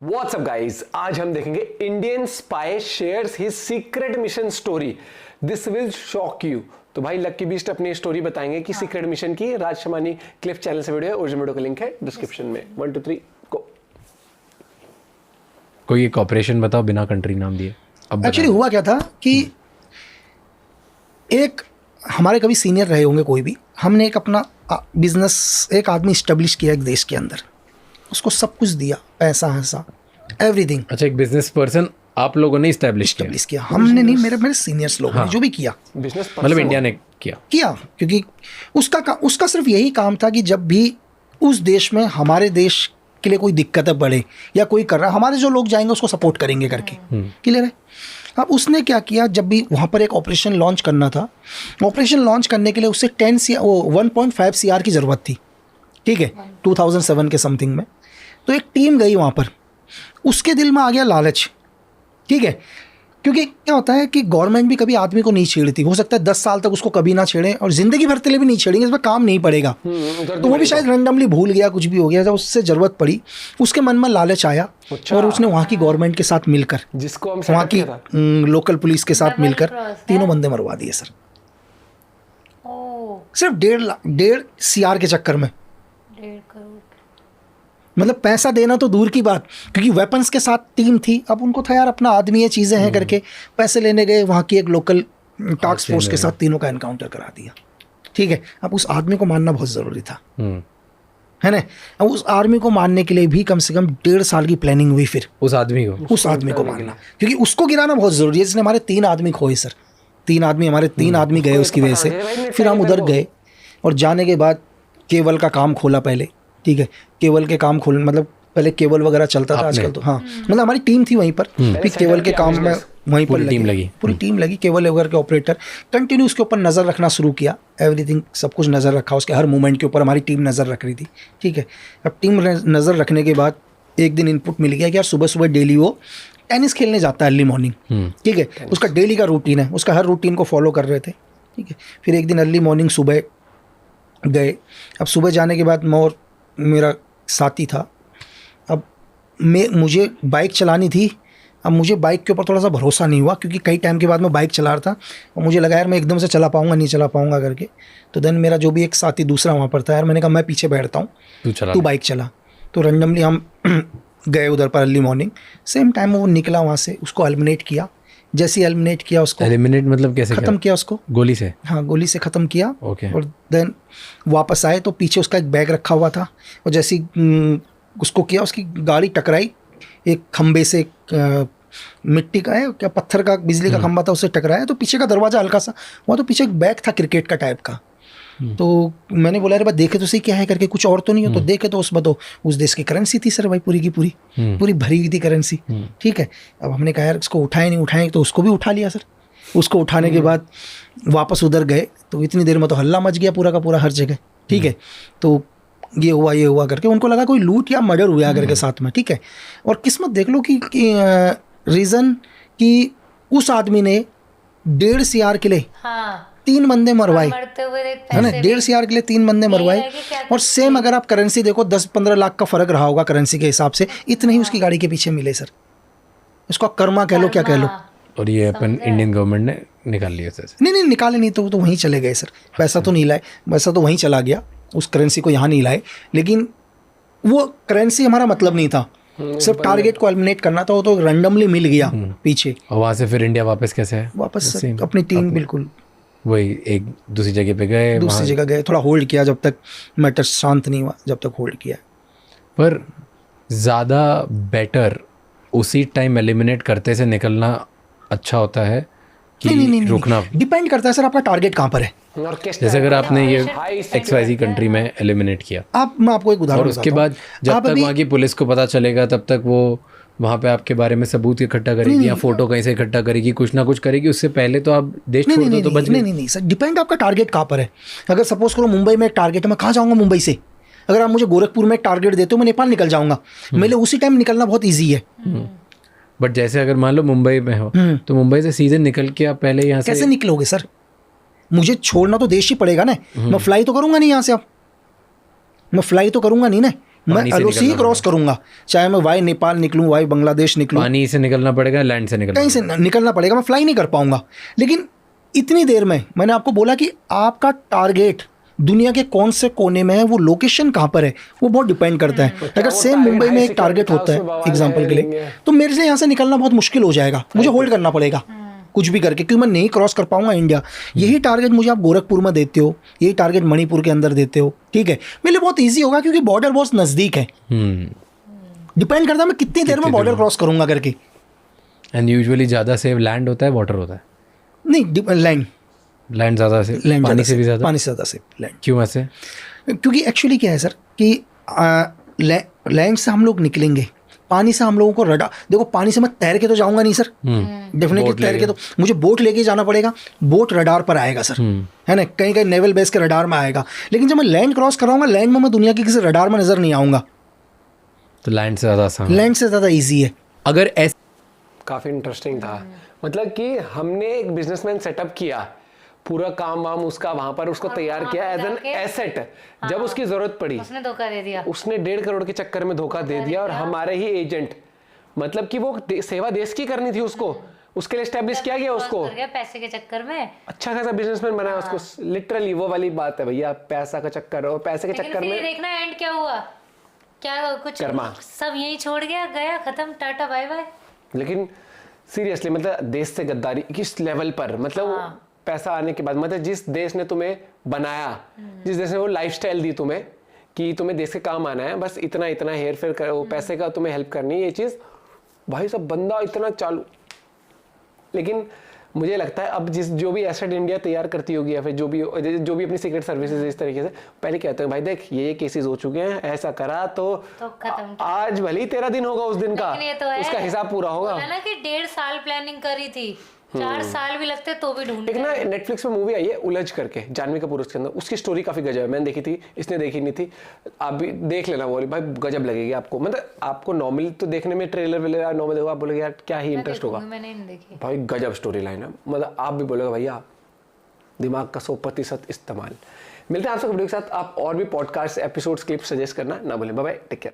WhatsApp guys, आज हम देखेंगे Indian spy shares his secret mission story, this will shock you. तो भाई लक्की बीस्ट अपनी स्टोरी बताएंगे कि सीक्रेट मिशन की। राज शमानी क्लिफ चैनल से वीडियो है, ओरिजिनल वीडियो का लिंक है डिस्क्रिप्शन में। 1 2 3 गो। कोई एक ऑपरेशन बताओ बिना कंट्री नाम दिए। अब एक्चुअली हुआ क्या था कि एक हमारे कभी सीनियर रहे होंगे कोई भी, हमने एक अपना बिजनेस एक आदमी इस्टेब्लिश किया एक देश के अंदर, उसको सब कुछ दिया, पैसा हंसा एवरीथिंग। अच्छा, एक बिजनेस पर्सन आप लोगों ने इस्टेब्लिश किया, हमने नहीं, मेरे सीनियर्स लोगों ने जो भी किया, बिजनेस मतलब इंडिया ने किया, क्योंकि उसका सिर्फ यही काम था कि जब भी उस देश में हमारे देश के लिए कोई दिक्कतें बढ़े या कोई कर रहा है, हमारे जो लोग जाएंगे उसको सपोर्ट करेंगे करके। क्लियर है। अब उसने क्या किया, जब भी वहाँ पर एक ऑपरेशन लॉन्च करना था, ऑपरेशन लॉन्च करने के लिए उससे 1.5 CR की ज़रूरत थी। ठीक है, 2007 के समथिंग में। तो एक टीम गई वहाँ पर, उसके दिल में आ गया लालच। ठीक है, क्योंकि क्या होता है कि गवर्नमेंट भी कभी आदमी को नहीं छेड़ती, हो सकता है 10 साल तक उसको कभी ना छेड़े और ज़िंदगी भर के लिए भी नहीं छेड़ेंगे, इसमें काम नहीं पड़ेगा। तो वो भी शायद रैंडमली भूल गया, कुछ भी हो गया, जब उससे ज़रूरत पड़ी उसके मन में लालच आया। अच्छा। और उसने वहाँ की गवर्नमेंट के साथ मिलकर, जिसको हम वहाँ की लोकल पुलिस के साथ मिलकर 3 बंदे मरवा दिए सर, सिर्फ 1.5 CR के चक्कर में। 1.5 करोड़ मतलब पैसा देना तो दूर की बात, क्योंकि वेपन्स के साथ टीम थी। अब उनको था यार अपना आदमी ये चीज़ें हैं करके पैसे लेने गए, वहाँ की एक लोकल टास्क फोर्स के साथ तीनों का एनकाउंटर करा दिया। ठीक है, अब उस आदमी को मारना बहुत ज़रूरी था, है ना। अब उस आर्मी को मारने के लिए भी कम से कम 1.5 साल की प्लानिंग हुई। फिर उस आदमी को मारना, क्योंकि उसको गिराना बहुत ज़रूरी है। जिसने हमारे 3 आदमी खोए सर, 3 आदमी गए उसकी वजह से। फिर हम उधर गए और जाने के बाद केबल का काम खोला पहले। ठीक है, केबल के काम खोलने, मतलब पहले केबल वगैरह चलता था, आजकल तो हाँ, मतलब हमारी टीम थी वहीं पर। फिर केबल के काम में वहीं पर पूरी टीम लगी, केबल वगैरह के ऑपरेटर कंटिन्यू उसके ऊपर नज़र रखना शुरू किया। एवरीथिंग सब कुछ नज़र रखा, उसके हर मूवमेंट के ऊपर हमारी टीम नज़र रख रही थी। ठीक है, अब टीम नज़र रखने के बाद एक दिन इनपुट मिल गया कि यार सुबह सुबह डेली वो टेनिस खेलने जाता है अर्ली मॉर्निंग। ठीक है, उसका डेली का रूटीन है, उसका हर रूटीन को फॉलो कर रहे थे। ठीक है, फिर एक दिन अर्ली मॉर्निंग सुबह गए। अब सुबह जाने के बाद मैं और मेरा साथी था, अब मुझे बाइक चलानी थी। अब मुझे बाइक के ऊपर थोड़ा सा भरोसा नहीं हुआ, क्योंकि कई टाइम के बाद मैं बाइक चला रहा था और मुझे लगा यार मैं एकदम से चला पाऊंगा नहीं चला पाऊंगा करके। तो देन मेरा जो भी एक साथी दूसरा वहाँ पर था, यार मैंने कहा मैं पीछे बैठता हूँ, तू बाइक चला। तो रैंडमली हम गए उधर पर अर्ली मॉर्निंग, सेम टाइम वो निकला वहाँ से, उसको एलिमिनेट किया। जैसे ही एलिमिनेट किया उसको, एलिमिनेट मतलब कैसे ख़त्म किया उसको, गोली से? हाँ, गोली से ख़त्म किया। ओके। और देन वापस आए तो पीछे उसका एक बैग रखा हुआ था, और जैसे उसको किया, उसकी गाड़ी टकराई एक खंबे से, मिट्टी का है क्या, पत्थर का, बिजली का खंबा था, उससे टकराया। तो पीछे का दरवाज़ा हल्का सा, वहाँ तो पीछे एक बैग था क्रिकेट का टाइप का। तो मैंने बोला अरे भाई देखे तो सही क्या है करके, कुछ और तो नहीं हो। तो देखे तो उसमें तो उस देश की करेंसी थी सर भाई, पूरी की पूरी भरी हुई थी करेंसी। ठीक है, अब हमने कहा यार इसको उठाएं, तो उसको भी उठा लिया सर। उसको उठाने के बाद वापस उधर गए, तो इतनी देर में तो हल्ला मच गया पूरा का पूरा हर जगह। ठीक है, तो ये हुआ करके उनको लगा कोई लूट या मर्डर हुआ करके साथ में। ठीक है, और किस्मत देख लो कि रीज़न कि उस आदमी ने 1.5 CR के लिए 3 बंदे मरवाए, है ना। 1.5 CR के लिए 3 बंदे मरवाए। और सेम अगर आप करेंसी देखो, 10-15 लाख का फ़र्क रहा होगा करेंसी के हिसाब से, इतने ही उसकी गाड़ी के पीछे मिले सर। इसको कर्मा कह लो, क्या कह लो। और ये अपन इंडियन गवर्नमेंट ने निकाल लिया सर? नहीं निकाले नहीं, तो वहीं चले गए सर। पैसा तो नहीं लाए, पैसा तो वहीं चला गया, उस करेंसी को यहाँ नहीं लाए। लेकिन वो करेंसी हमारा मतलब नहीं था, सिर्फ टारगेट को एलिमिनेट करना था। वो तो रैंडमली मिल गया पीछे। और वहाँ से फिर इंडिया वापस कैसे है? वापस अपनी टीम बिल्कुल वही एक दूसरी जगह पे गए, दूसरी जगह गए, थोड़ा होल्ड किया जब तक मैटर शांत नहीं हुआ, जब तक होल्ड किया। पर ज़्यादा बेटर उसी टाइम एलिमिनेट करते से निकलना अच्छा होता है कि नहीं, रुकना? डिपेंड करता है सर आपका टारगेट कहाँ पर है। जैसे अगर आपने ये XYZ कंट्री में एलिमिनेट किया, मैं आपको एक उदाहरण, और उसके बाद जब तक वहाँ की पुलिस को पता चलेगा तब तक वो वहाँ पे आपके बारे में सबूत इकट्ठा करेगी या फोटो कहीं से इकट्ठा करेगी, कुछ ना कुछ करेगी। उससे पहले तो आप देश छोड़ दो तो बच गए। नहीं सर, डिपेंड आपका टारगेट कहाँ पर है। अगर सपोज करो मुंबई में एक टारगेट है, मैं कहाँ जाऊँगा मुंबई से। अगर आप मुझे गोरखपुर में एक टारगेट देते हो, मैं नेपाल निकल जाऊँगा। मेरे लिए उसी टाइम निकलना बहुत ईजी है। बट जैसे अगर मान लो मुंबई में हो, तो मुंबई से सीधे निकल के आप पहले यहाँ से कैसे निकलोगे सर? मुझे छोड़ना तो देश ही पड़ेगा ना। मैं फ्लाई तो करूँगा नहीं यहाँ से, अब मैं फ्लाई तो करूँगा नहीं ना। मैं पानी से एलओसी निकलना क्रॉस करूंगा, चाहे मैं वाई नेपाल निकलूं, वाई बांग्लादेश निकलूं, पानी से निकलना पड़ेगा, लैंड से निकलना कहीं से निकलना पड़ेगा, मैं फ्लाई नहीं कर पाऊंगा। लेकिन इतनी देर में मैंने आपको बोला कि आपका टारगेट दुनिया के कौन से कोने में है, वो लोकेशन कहाँ पर है, वो बहुत डिपेंड करता है। अगर वो सेम मुंबई में एक टारगेट था, होता उसमें है बवाल एग्जाम्पल के है, लिए, तो मेरे से यहाँ से निकलना बहुत मुश्किल हो जाएगा, मुझे होल्ड करना पड़ेगा कुछ भी करके, क्योंकि मैं नहीं क्रॉस कर पाऊंगा इंडिया। यही टारगेट मुझे आप गोरखपुर में देते हो, यही टारगेट मणिपुर के अंदर देते हो, ठीक है, मेरे लिए बहुत ईजी होगा क्योंकि बॉर्डर बहुत नज़दीक है। डिपेंड करता है मैं कितनी देर में बॉर्डर क्रॉस करूंगा करके। एंड यूजुअली ज़्यादा सेव लैंड होता है, वाटर होता है? नहीं, लैंड ज़्यादा से, लैंड पानी से भी ज़्यादा? पानी से ज़्यादा से लैंड। क्यों ऐसे? क्योंकि एक्चुअली क्या है सर कि लैंड से हम लोग निकलेंगे, पानी से हम लोगों को रडार, देखो पानी से मैं तैर के तो जाऊंगा नहीं सर, डेफिनेटली तैर के तो मुझे बोट लेके जाना पड़ेगा, बोट रडार पर आएगा सर, है ना, कहीं कहीं नेवल बेस के रडार में आएगा। लेकिन जब मैं लैंड क्रॉस कराऊंगा, लैंड में मैं दुनिया की किसी रडार में नजर नहीं आऊंगा, तो लैंड से ज़्यादा आसान, लैंड से ज़्यादा ईजी है। अगर ऐसे काफ़ी इंटरेस्टिंग था। मतलब कि हमने एक बिजनेसमैन सेटअप किया, पूरा काम वाम उसका वहां पर उसको तैयार किया एज एन एसेट। जब उसकी जरूरत पड़ी उसने धोखा दे दिया, उसने 1.5 करोड़ के चक्कर में धोखा दे दिया, और हमारे ही एजेंट, मतलब कि वो सेवा देश की करनी थी उसको, उसके लिए एस्टेब्लिश किया गया उसको, कर गया पैसे के चक्कर में। अच्छा खासा बिजनेसमैन बनाया उसको। लिटरली वो वाली बात है भैया, पैसा का चक्कर और पैसे के लेकिन चक्कर फिर ये में देखना एंड क्या हुआ, क्या कुछ कर्मा। सब यही छोड़ गया खत्म, टाटा बाय बाय। लेकिन सीरियसली मतलब देश से गद्दारी किस लेवल पर, मतलब पैसा आने के बाद, मतलब जिस देश ने तुम्हें बनाया, जिस देश ने वो लाइफस्टाइल दी तुम्हें कि तुम्हें देश के काम आना है, बस इतना इतना हेर फेर कर, वो पैसे का तुम्हें हेल्प करनी है, ये चीज़ भाई सब बंदा इतना चालू। लेकिन मुझे लगता है अब जो भी एसेट इंडिया तैयार करती होगी, या फिर जो भी अपनी सीक्रेट सर्विसेज इस तरीके से पहले कहते हैं भाई देख ये केसेस हो चुके हैं, ऐसा करा तो खत्म। आज भले ही 13 दिन होगा उस दिन का, उसका हिसाब पूरा होगा। बोला ना कि 1.5 साल प्लानिंग करी थी, 4 साल भी लगते तो भी ढूंढ। एक ना नेटफ्लिक्स पे मूवी आई है उलझ करके, जानवी कपूर उसके अंदर, उसकी स्टोरी काफी गजब है, मैंने देखी थी, इसने देखी नहीं थी, आप भी देख लेना वो भाई, गजब लगेगी आपको। मतलब आपको नॉर्मल तो देखने में ट्रेलर वेलर नॉर्मल देखो, आप बोलोगे यार क्या ही इंटरेस्ट होगा, मैंने नहीं देखी भाई गजब स्टोरी लाइन है, मतलब आप भी बोलोगे भैया दिमाग का 100% इस्तेमाल। मिलते हैं आपसे वीडियो के साथ, आप और भी पॉडकास्ट एपिसोड्स क्लिप सजेस्ट करना ना भूलें। Bye bye, take care.